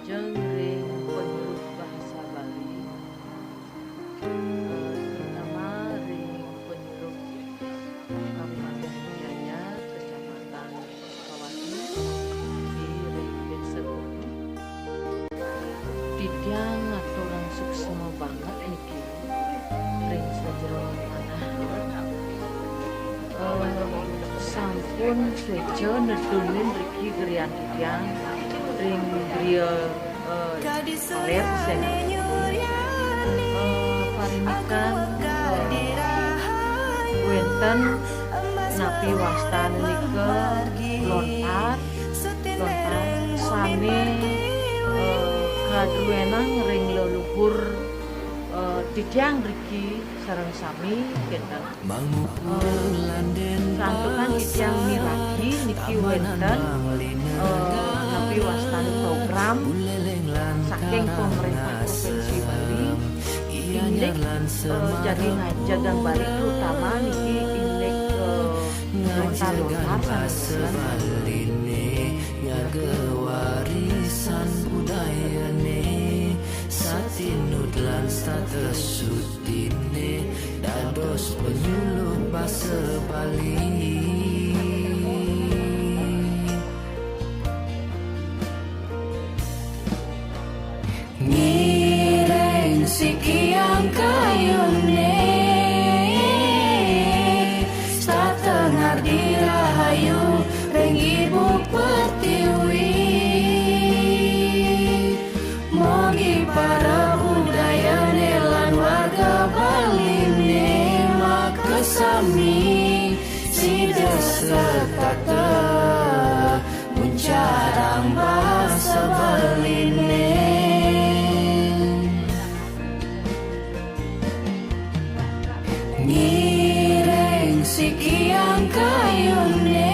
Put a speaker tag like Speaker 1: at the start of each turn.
Speaker 1: lajeng ring penyuluh bahasa Bali, terutama ring penyuluh Kabupaten Jaya, Kecamatan Kawati di ring Desa Kopi. Tidiang aturan suksema banget niki ring sajero tanah. Sampun sejo nedunin riki gerian tidiang ring griya karet sena parinikan wenten napi wastan nika lontar sane kaduwenang ring leluhur tidiang riki sareng sami kenten santukan tidiang miragi niki wenten napi wastan program saking pemerintah Provinsi Bali indek jadi ngajagang Bali terutama niki indek lontar-lontar
Speaker 2: warisan budayane satinud lan satesudine dados penyuluh basa Bali. Ngireng sikiang kayune satengar dirahayu ring ibu pertiwi mogi para budayane lan warga Baline makesami sida setata muncarang bahasa Baline. Ngireng sikiang kayune